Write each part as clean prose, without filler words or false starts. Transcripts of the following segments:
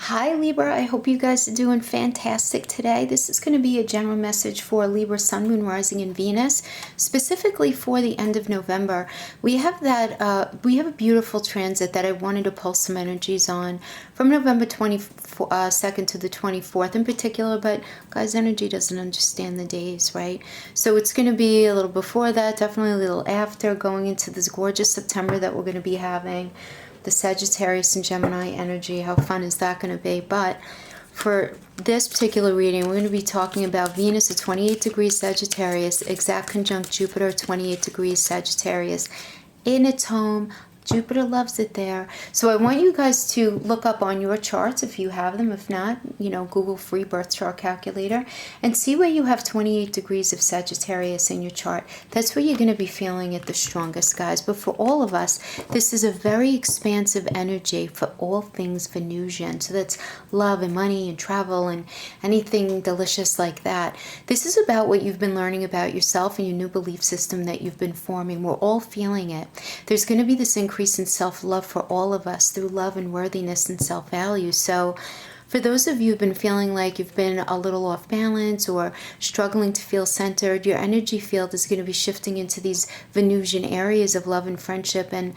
Hi Libra, I hope you guys are doing fantastic today. This is going to be a general message for Libra, Sun, Moon, Rising, and Venus, specifically for the end of November. We have a beautiful transit that I wanted to pull some energies on from November 22nd to the 24th in particular, but guys, energy doesn't understand the days, right? So it's going to be a little before that, definitely a little after, going into this gorgeous September that we're going to be having. The Sagittarius and Gemini energy, how fun is that going to be? But for this particular reading, we're going to be talking about Venus at 28 degrees Sagittarius, exact conjunct Jupiter, 28 degrees Sagittarius, in its home. Jupiter loves it there. So I want you guys to look up on your charts if you have them. If not, Google free birth chart calculator and see where you have 28 degrees of Sagittarius in your chart. That's where you're going to be feeling it the strongest, guys. But for all of us, this is a very expansive energy for all things Venusian. So that's love and money and travel and anything delicious like that. This is about what you've been learning about yourself and your new belief system that you've been forming. We're all feeling it. There's going to be this increase in self-love for all of us through love and worthiness and self-value. So for those of you who've been feeling like you've been a little off balance or struggling to feel centered, your energy field is going to be shifting into these Venusian areas of love and friendship and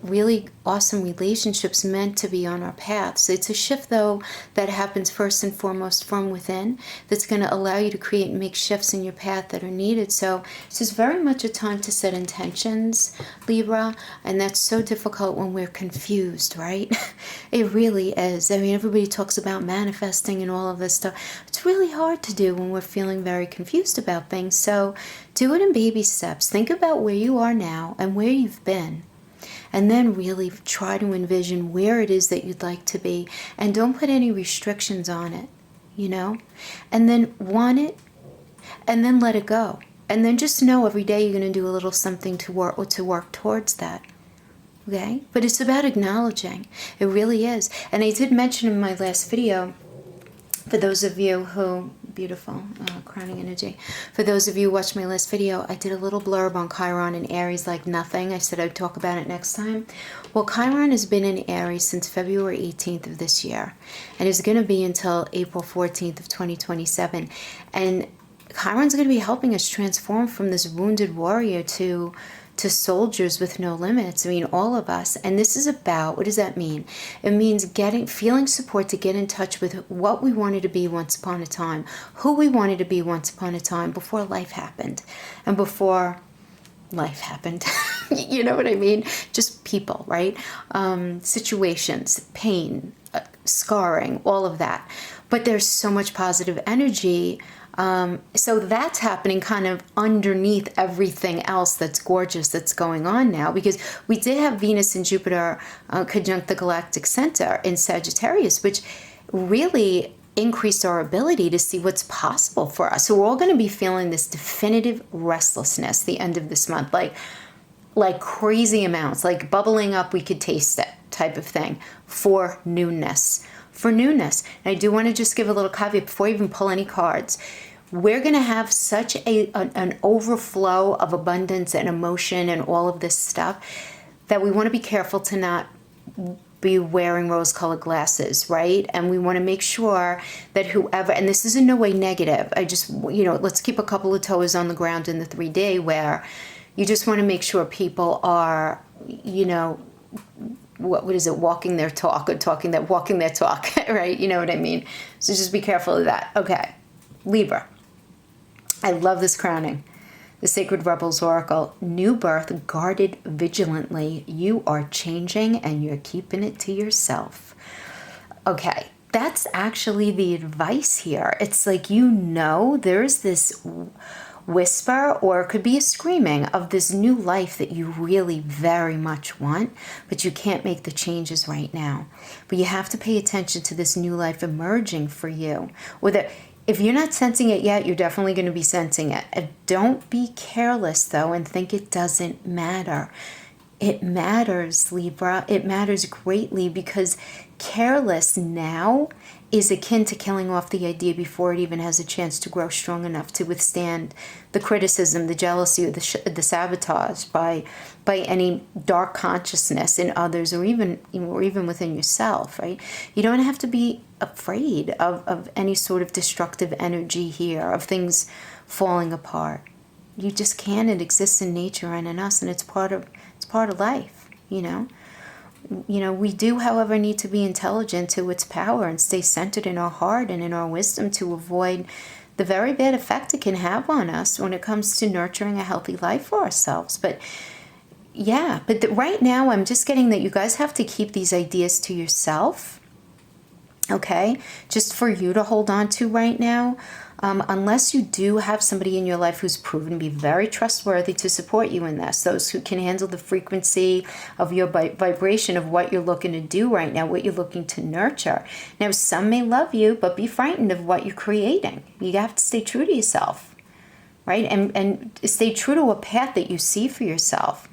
really awesome relationships meant to be on our path. So it's a shift, though, that happens first and foremost from within that's going to allow you to create and make shifts in your path that are needed. So this is very much a time to set intentions, Libra, and that's so difficult when we're confused, right? It really is. I mean, everybody talks about manifesting and all of this stuff. It's really hard to do when we're feeling very confused about things. So do it in baby steps. Think about where you are now and where you've been. And then really try to envision where it is that you'd like to be. And don't put any restrictions on it, And then want it, and then let it go. And then just know every day you're going to do a little something to work towards that. Okay? But it's about acknowledging. It really is. And I did mention in my last video, for those of you who, beautiful, crowning energy. For those of you who watched my last video, I did a little blurb on Chiron and Aries like nothing. I said I'd talk about it next time. Well, Chiron has been in Aries since February 18th of this year. And is going to be until April 14th of 2027. And Chiron's going to be helping us transform from this wounded warrior to soldiers with no limits. I mean, all of us. And this is about, what does that mean? It means feeling support to get in touch with what we wanted to be once upon a time, who we wanted to be once upon a time before life happened. And before life happened, you know what I mean? Just people, right? Situations, pain, scarring, all of that. But there's so much positive energy. So that's happening kind of underneath everything else that's gorgeous that's going on now, because we did have Venus and Jupiter conjunct the galactic center in Sagittarius, which really increased our ability to see what's possible for us. So we're all going to be feeling this definitive restlessness the end of this month, like crazy amounts, like bubbling up, we could taste it type of thing for newness. And I do want to just give a little caveat before I even pull any cards. We're going to have such an overflow of abundance and emotion and all of this stuff that we want to be careful to not be wearing rose-colored glasses, right? And we want to make sure that whoever, and this is in no way negative, I just, let's keep a couple of toes on the ground in the 3D where you just want to make sure people are, what is it, walking their talk or walking their talk, right? You know what I mean? So just be careful of that. Okay, Libra. I love this crowning. The Sacred Rebels Oracle. New birth, guarded vigilantly. You are changing and you're keeping it to yourself. Okay, that's actually the advice here. It's like, there's this whisper, or it could be a screaming of this new life that you really very much want, but you can't make the changes right now. But you have to pay attention to this new life emerging for you. If you're not sensing it yet, you're definitely going to be sensing it. Don't be careless, though, and think it doesn't matter. It matters, Libra. It matters greatly, because careless now is akin to killing off the idea before it even has a chance to grow strong enough to withstand the criticism, the jealousy, or the sabotage by any dark consciousness in others, or even within yourself, right? You don't have to be afraid of any sort of destructive energy here, of things falling apart. You just can. It exists in nature and in us, and it's part of life, you know. We do, however, need to be intelligent to its power and stay centered in our heart and in our wisdom to avoid the very bad effect it can have on us when it comes to nurturing a healthy life for ourselves. But yeah, right now I'm just getting that you guys have to keep these ideas to yourself, okay? Just for you to hold on to right now. Unless you do have somebody in your life who's proven to be very trustworthy to support you in this, those who can handle the frequency of your vibration of what you're looking to do right now, what you're looking to nurture. Now, some may love you, but be frightened of what you're creating. You have to stay true to yourself, right? And stay true to a path that you see for yourself.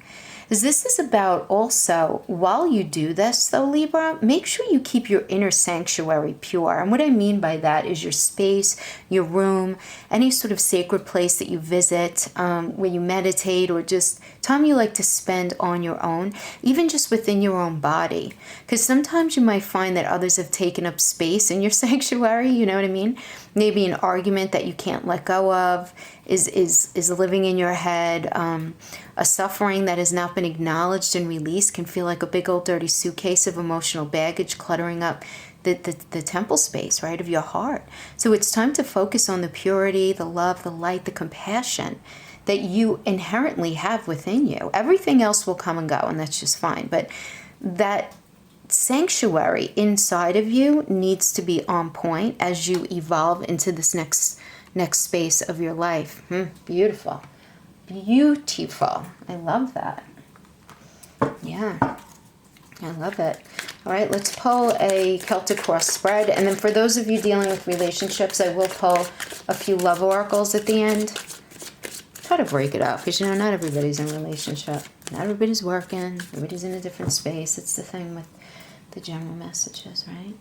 This is about also, while you do this though, Libra, make sure you keep your inner sanctuary pure. And what I mean by that is your space, your room, any sort of sacred place that you visit, where you meditate, or just time you like to spend on your own, even just within your own body. Because sometimes you might find that others have taken up space in your sanctuary, you know what I mean? Maybe an argument that you can't let go of is living in your head. A suffering that has not been acknowledged and released can feel like a big old dirty suitcase of emotional baggage cluttering up the temple space, right, of your heart. So it's time to focus on the purity, the love, the light, the compassion that you inherently have within you. Everything else will come and go, and that's just fine. But that sanctuary inside of you needs to be on point as you evolve into this next space of your life. Beautiful. Beautiful. I love that. Yeah, I love it. All right, let's pull a Celtic cross spread. And then for those of you dealing with relationships, I will pull a few love oracles at the end. Try to break it up, because, not everybody's in a relationship. Not everybody's working. Everybody's in a different space. It's the thing with the general messages, right?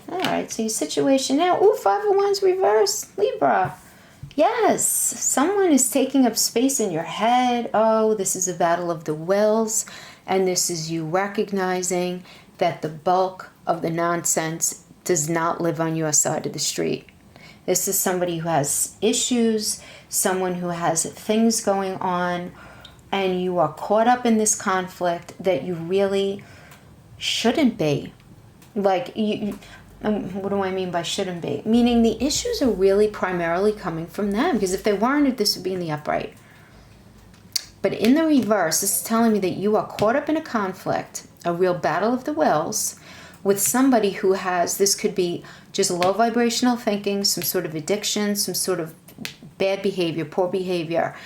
All right, so your situation now. Ooh, 5 of Wands reverse. Libra. Yes, someone is taking up space in your head. Oh, this is a battle of the wills. And this is you recognizing that the bulk of the nonsense does not live on your side of the street. This is somebody who has issues, someone who has things going on, and you are caught up in this conflict that you really shouldn't be. Like, what do I mean by shouldn't be? Meaning the issues are really primarily coming from them, because if they weren't, this would be in the upright. But in the reverse, this is telling me that you are caught up in a conflict, a real battle of the wills, with somebody who has, this could be just low vibrational thinking, some sort of addiction, some sort of bad behavior, poor behavior,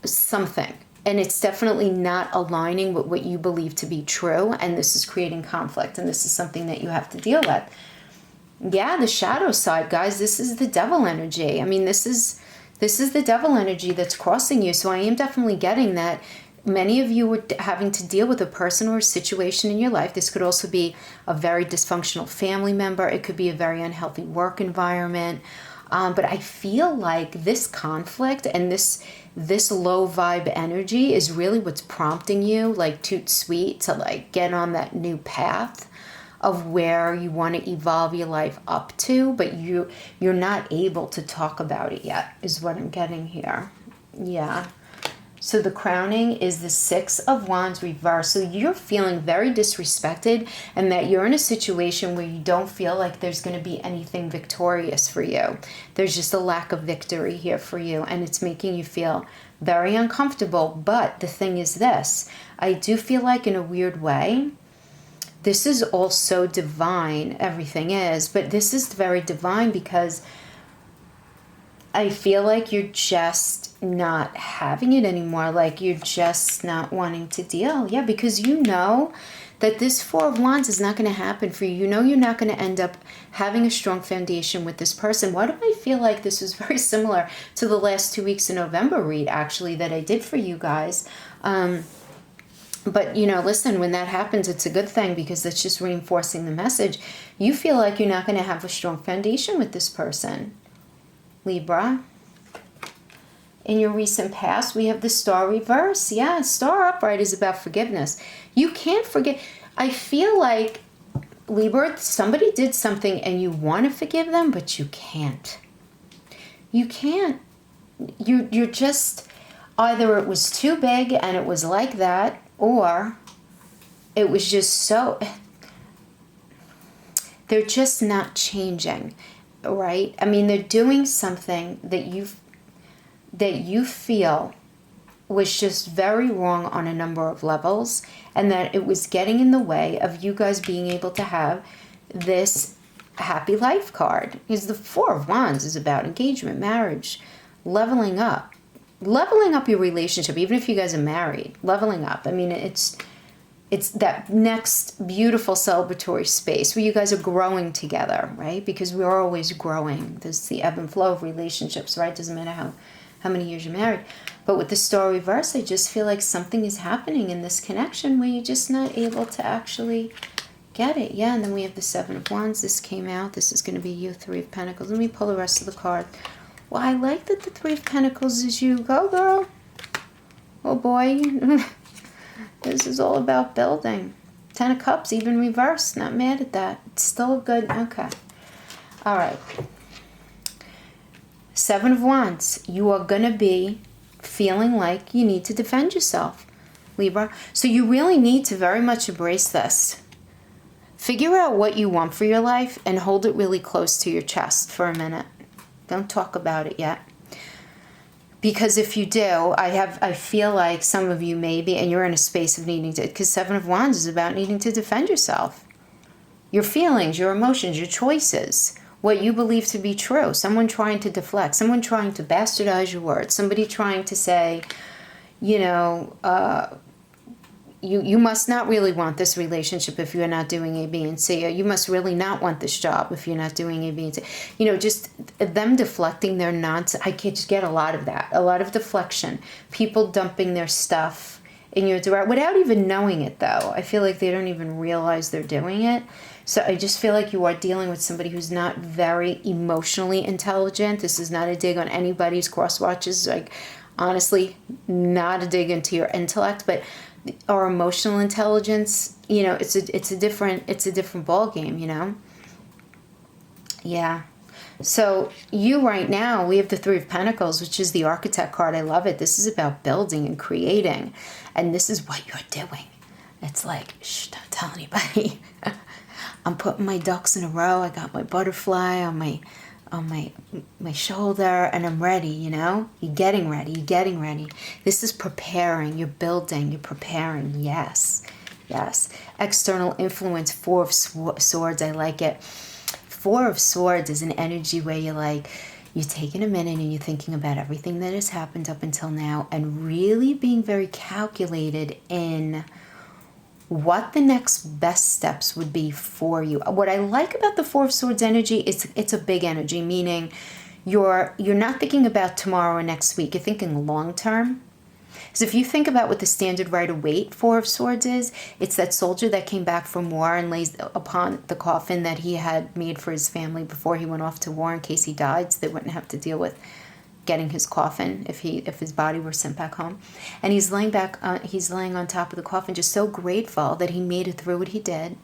something. And it's definitely not aligning with what you believe to be true, and this is creating conflict, and this is something that you have to deal with. Yeah, the shadow side, guys, this is the devil energy. I mean, this is the devil energy that's crossing you. So I am definitely getting that many of you are having to deal with a person or a situation in your life. This could also be a very dysfunctional family member. It could be a very unhealthy work environment. But I feel like this conflict and this low vibe energy is really what's prompting you, like toot sweet, to like get on that new path of where you want to evolve your life up to, but you're not able to talk about it yet, is what I'm getting here. Yeah. So the crowning is the 6 of Wands reverse. So you're feeling very disrespected, and that you're in a situation where you don't feel like there's going to be anything victorious for you. There's just a lack of victory here for you, and it's making you feel very uncomfortable. But the thing is this, I do feel like in a weird way, this is also divine, everything is, but this is very divine because I feel like you're just not having it anymore. Like you're just not wanting to deal. Yeah, because you know that this 4 of Wands is not going to happen for you. You know you're not going to end up having a strong foundation with this person. Why do I feel like this was very similar to the last 2 weeks in November read, actually, that I did for you guys? But, listen, when that happens, it's a good thing because it's just reinforcing the message. You feel like you're not going to have a strong foundation with this person, Libra. In your recent past, we have the star reverse. Yeah, star upright is about forgiveness. You can't forget. I feel like, Libra, somebody did something and you want to forgive them, but you can't. You can't. You're just, either it was too big and it was like that, or it was just so, they're just not changing, right? I mean, they're doing something that you feel was just very wrong on a number of levels, and that it was getting in the way of you guys being able to have this happy life card. Because the Four of Wands is about engagement, marriage, leveling up your relationship, even if you guys are married, leveling up. I mean, it's that next beautiful celebratory space where you guys are growing together, right? Because we're always growing. There's the ebb and flow of relationships, right? Doesn't matter how many years you're married. But with the star reverse, I just feel like something is happening in this connection where you're just not able to actually get it. Yeah, and then we have the Seven of Wands. This came out. This is going to be you, Three of Pentacles. Let me pull the rest of the card. Well, I like that the Three of Pentacles is you. Go, girl. Oh, boy. This is all about building. Ten of Cups, even reversed. Not mad at that. It's still a good... Okay. All right. Seven of Wands. You are going to be feeling like you need to defend yourself, Libra. So you really need to very much embrace this. Figure out what you want for your life and hold it really close to your chest for a minute. Don't talk about it yet. Because if you do, I feel like some of you maybe, and you're in a space of needing to, because Seven of Wands is about needing to defend yourself. Your feelings, your emotions, your choices, what you believe to be true. Someone trying to deflect, someone trying to bastardize your words, somebody trying to say, you must not really want this relationship if you're not doing A, B, and C. Or you must really not want this job if you're not doing A, B, and C. Just them deflecting their nonsense. I can just get a lot of that. A lot of deflection. People dumping their stuff in your direction without even knowing it, though. I feel like they don't even realize they're doing it. So I just feel like you are dealing with somebody who's not very emotionally intelligent. This is not a dig on anybody's cross watches. Like, honestly, not a dig into your intellect, but our emotional intelligence, it's a different ball game, Yeah. So you right now, we have the Three of Pentacles, which is the Architect card. I love it. This is about building and creating, and this is what you're doing. It's like, shh, don't tell anybody. I'm putting my ducks in a row. I got my butterfly on my shoulder, and I'm ready, You're getting ready. This is preparing. You're building. You're preparing. Yes. External influence, Four of Swords. I like it. Four of Swords is an energy where you're taking a minute and you're thinking about everything that has happened up until now and really being very calculated in what the next best steps would be for you. What I like about the Four of Swords energy, it's a big energy, meaning you're not thinking about tomorrow or next week. You're thinking long term. So if you think about what the standard Rider-Waite Four of Swords is, it's that soldier that came back from war and lays upon the coffin that he had made for his family before he went off to war in case he died, so they wouldn't have to deal with getting his coffin if his body were sent back home. And he's laying on top of the coffin, just so grateful that he made it through what he did,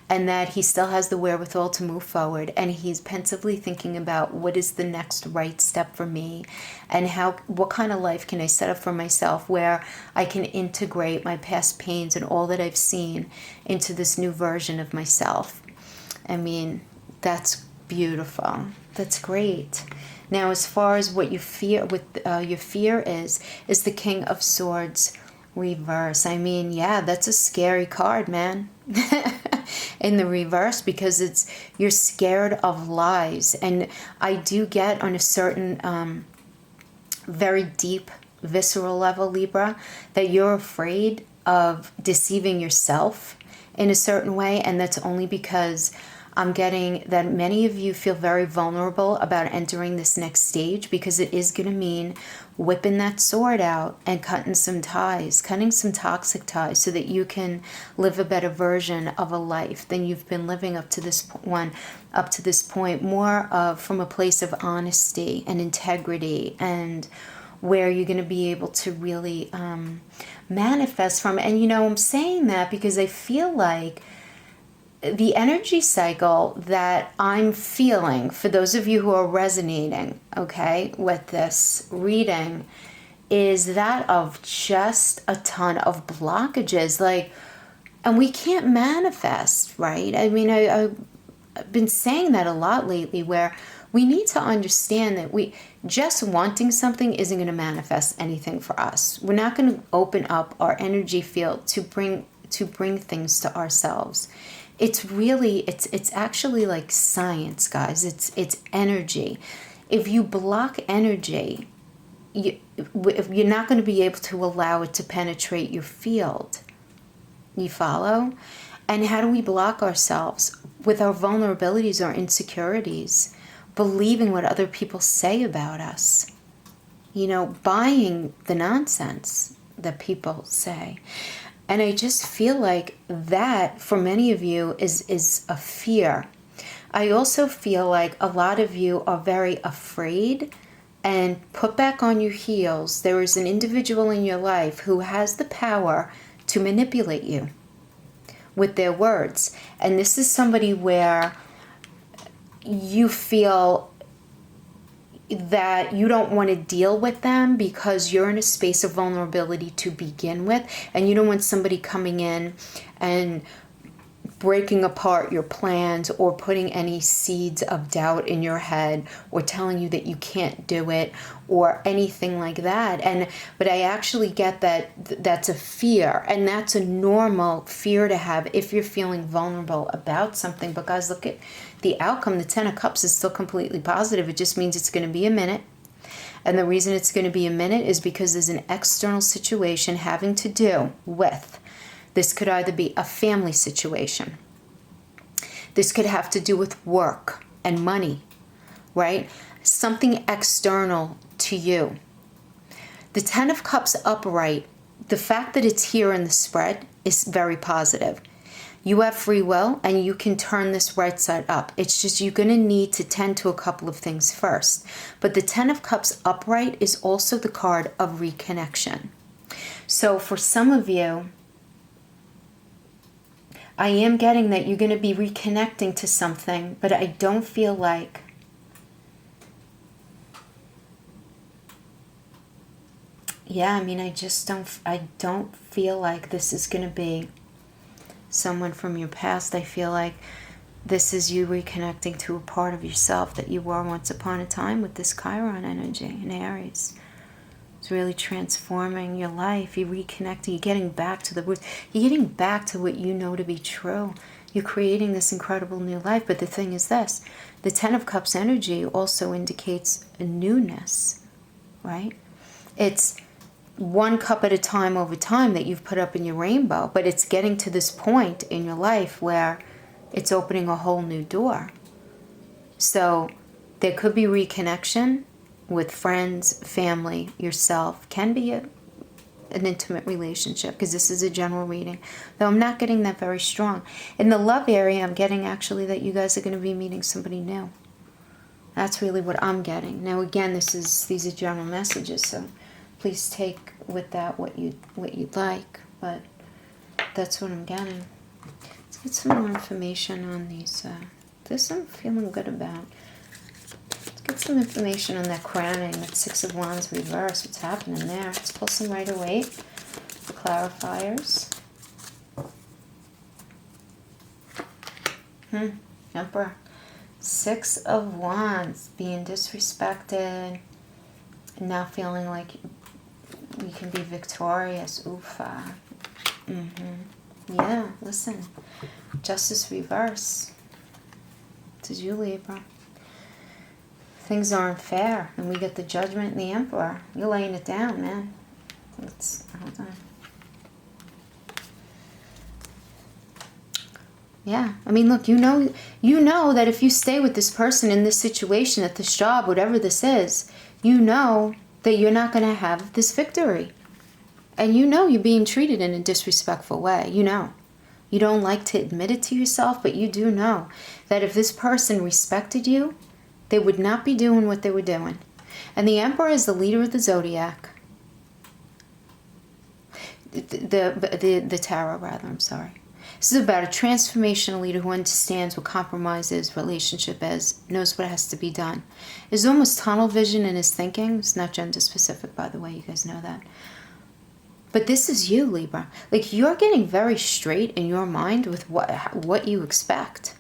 and that he still has the wherewithal to move forward. And he's pensively thinking about what is the next right step for me, and what kind of life can I set up for myself where I can integrate my past pains and all that I've seen into this new version of myself. I mean, that's beautiful. That's great. Now, as far as what you fear, your fear is the King of Swords reverse. I mean, yeah, that's a scary card, man. In the reverse, because you're scared of lies. And I do get on a certain very deep, visceral level, Libra, that you're afraid of deceiving yourself in a certain way, and that's only because I'm getting that many of you feel very vulnerable about entering this next stage, because it is going to mean whipping that sword out and cutting some ties, cutting some toxic ties, so that you can live a better version of a life than you've been living up to this point, more of from a place of honesty and integrity, and where you're going to be able to really manifest from. And I'm saying that because I feel like the energy cycle that I'm feeling, for those of you who are resonating, okay, with this reading, is that of just a ton of blockages. And we can't manifest, right? I mean, I've been saying that a lot lately, where we need to understand that we just wanting something isn't going to manifest anything for us. We're not going to open up our energy field to bring things to ourselves. It's actually like science, guys. It's energy. If you block energy, you're not going to be able to allow it to penetrate your field. You follow? And how do we block ourselves? With our vulnerabilities, our insecurities, believing what other people say about us, buying the nonsense that people say. And I just feel like that, for many of you, is a fear. I also feel like a lot of you are very afraid and put back on your heels. There is an individual in your life who has the power to manipulate you with their words. And this is somebody where you feel that you don't want to deal with them because you're in a space of vulnerability to begin with, and you don't want somebody coming in and breaking apart your plans or putting any seeds of doubt in your head or telling you that you can't do it or anything like that. But I actually get that that's a fear, and that's a normal fear to have if you're feeling vulnerable about something. But guys, look at the outcome. The 10 of Cups is still completely positive. It just means it's going to be a minute. And the reason it's going to be a minute is because there's an external situation having to do with, this could either be a family situation. This could have to do with work and money, right? Something external to you. The 10 of Cups upright, the fact that it's here in the spread is very positive. You have free will and you can turn this right side up. It's just you're going to need to tend to a couple of things first. But the 10 of Cups upright is also the card of reconnection. So for some of you, I am getting that you're going to be reconnecting to something, but I don't feel like I don't feel like this is going to be someone from your past. I feel like this is you reconnecting to a part of yourself that you were once upon a time with this Chiron energy in Aries. It's really transforming your life. You're reconnecting. You're getting back to the roots. You're getting back to what you know to be true. You're creating this incredible new life. But the thing is this. The 10 of Cups energy also indicates a newness, right? It's one cup at a time over time that you've put up in your rainbow. But it's getting to this point in your life where it's opening a whole new door. So there could be reconnection with friends, family, yourself. Can be an intimate relationship, because this is a general reading. Though I'm not getting that very strong. In the love area, I'm getting actually that you guys are going to be meeting somebody new. That's really what I'm getting. Now again, these are general messages, so please take with that what you'd like, but that's what I'm getting. Let's get some more information on these. This I'm feeling good about. Get some information on that crowning, that 6 of Wands reverse. What's happening there? Let's pull some Rider-Waite for clarifiers. Emperor. 6 of Wands, being disrespected, and now feeling like you can be victorious. Oofa. Yeah, listen. Justice reverse. This is you, Libra. Things aren't fair, and we get the Judgment and the Emperor. You're laying it down, man. Hold on. Yeah. I mean, look, you know that if you stay with this person in this situation, at this job, whatever this is, you know that you're not going to have this victory. And you know you're being treated in a disrespectful way. You know. You don't like to admit it to yourself, but you do know that if this person respected you, they would not be doing what they were doing. And the Emperor is the leader of the zodiac. The tarot, rather, I'm sorry. This is about a transformational leader who understands what compromise is, relationship is, knows what has to be done. There's almost tunnel vision in his thinking. It's not gender specific, by the way, you guys know that. But this is you, Libra. Like, you're getting very straight in your mind with what you expect.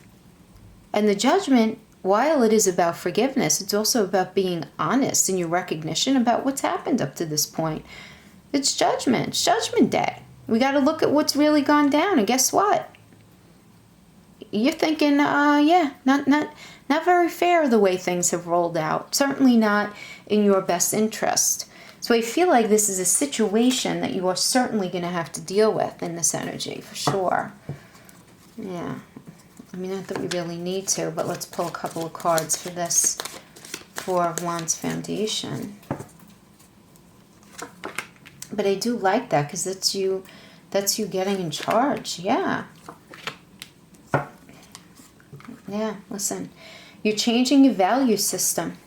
And the Judgment, while it is about forgiveness, it's also about being honest in your recognition about what's happened up to this point. It's Judgment. It's Judgment Day. We got to look at what's really gone down. And guess what? You're thinking, yeah, not very fair the way things have rolled out. Certainly not in your best interest. So I feel like this is a situation that you are certainly going to have to deal with in this energy, for sure. Yeah. I mean, not that we really need to, but let's pull a couple of cards for this Four of Wands Foundation. But I do like that because that's you getting in charge. Yeah. Yeah, listen. You're changing your value system.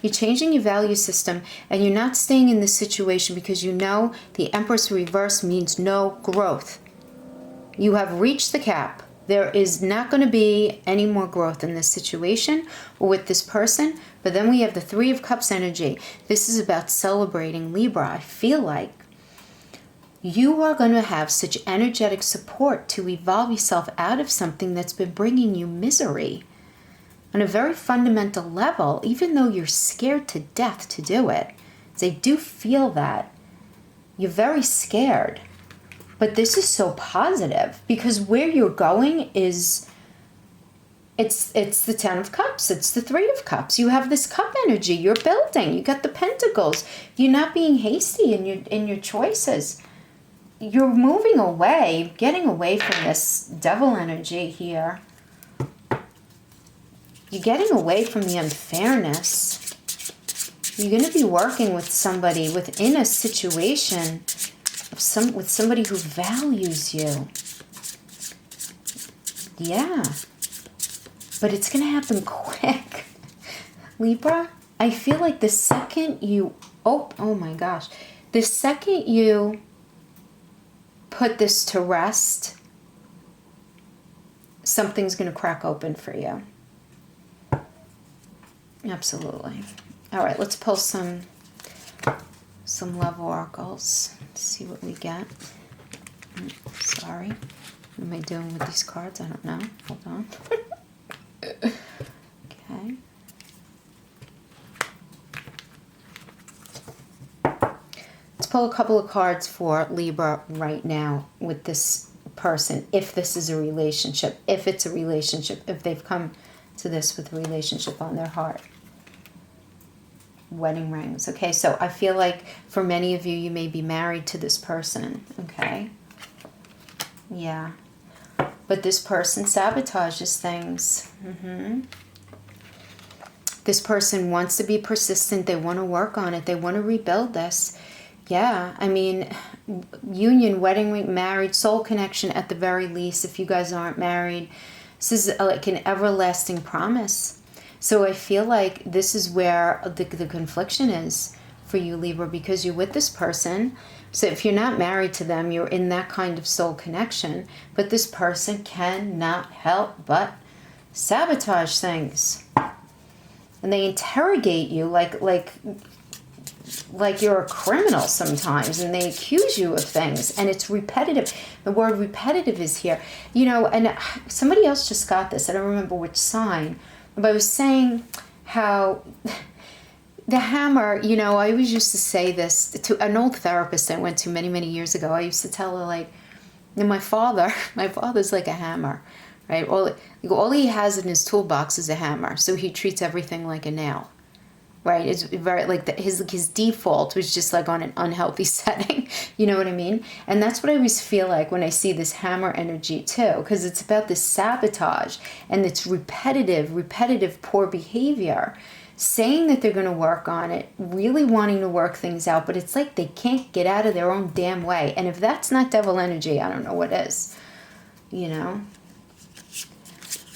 You're changing your value system, and you're not staying in this situation because you know the Empress reverse means no growth. You have reached the cap. There is not going to be any more growth in this situation or with this person. But then we have the Three of Cups energy. This is about celebrating, Libra. I feel like you are going to have such energetic support to evolve yourself out of something that's been bringing you misery. On a very fundamental level, even though you're scared to death to do it, they do feel that. You're very scared. But this is so positive because where you're going is, it's the Ten of Cups. It's the Three of Cups. You have this cup energy. You're building. You got the Pentacles. You're not being hasty in your choices. You're moving away, getting away from this devil energy here. You're getting away from the unfairness. You're going to be working with somebody within a situation with somebody who values you. Yeah. But it's going to happen quick. Libra, I feel like the second you... Oh my gosh. The second you put this to rest, something's going to crack open for you. Absolutely. All right, let's pull some love oracles. Let's see what we get. Sorry. What am I doing with these cards? I don't know. Hold on. Okay. Let's pull a couple of cards for Libra right now with this person, if this is a relationship, if it's a relationship, if they've come to this with a relationship on their heart. Wedding rings. Okay, so I feel like for many of you, you may be married to this person. Okay. Yeah. But this person sabotages things. This person wants to be persistent. They want to work on it. They want to rebuild this. Yeah, I mean, union, wedding ring, married, soul connection at the very least, if you guys aren't married. This is like an everlasting promise. So I feel like this is where the confliction is for you, Libra, because you're with this person. So if you're not married to them, you're in that kind of soul connection. But this person cannot help but sabotage things. And they interrogate you like you're a criminal sometimes, and they accuse you of things, and it's repetitive. The word repetitive is here. You know, and somebody else just got this. I don't remember which sign. But I was saying how the hammer, you know, I always used to say this to an old therapist I went to many, many years ago. I used to tell her, like, my father's like a hammer, right? All he has in his toolbox is a hammer. So he treats everything like a nail. right? It's very like his default was just like on an unhealthy setting. You know what I mean? And that's what I always feel like when I see this hammer energy too, because it's about this sabotage and it's repetitive poor behavior, saying that they're going to work on it, really wanting to work things out, but it's like they can't get out of their own damn way. And if that's not devil energy, I don't know what is. You know?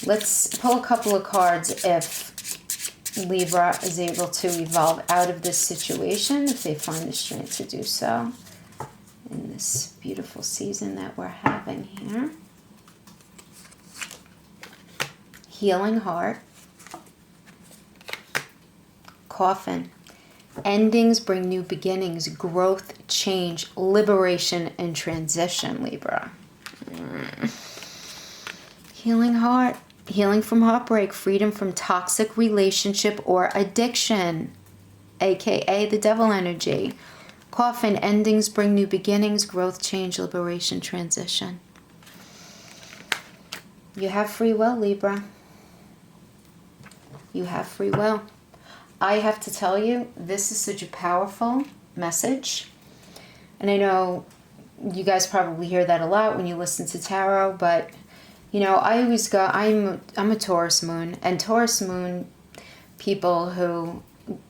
Let's pull a couple of cards if Libra is able to evolve out of this situation, if they find the strength to do so in this beautiful season that we're having here. Healing heart. Coffin. Endings bring new beginnings, growth, change, liberation, and transition, Libra. Healing heart. Healing from heartbreak, freedom from toxic relationship or addiction, aka the devil energy. Coffin, endings bring new beginnings, growth, change, liberation, transition. You have free will, Libra. You have free will. I have to tell you, this is such a powerful message. And I know you guys probably hear that a lot when you listen to tarot, but you know, I always go, I'm a Taurus moon, and Taurus moon people who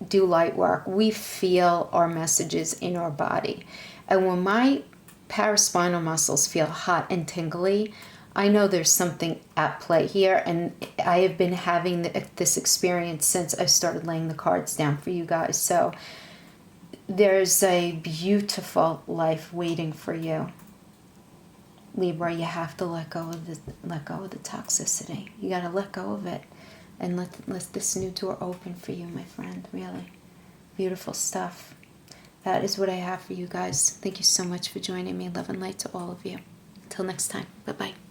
do light work, we feel our messages in our body. And when my paraspinal muscles feel hot and tingly, I know there's something at play here, and I have been having this experience since I started laying the cards down for you guys. So there's a beautiful life waiting for you. Libra, you have to let go of the toxicity. You got to let go of it and let this new door open for you, my friend. Really beautiful stuff. That is what I have for you guys. Thank you so much for joining me. Love and light to all of you. Until next time. Bye-bye.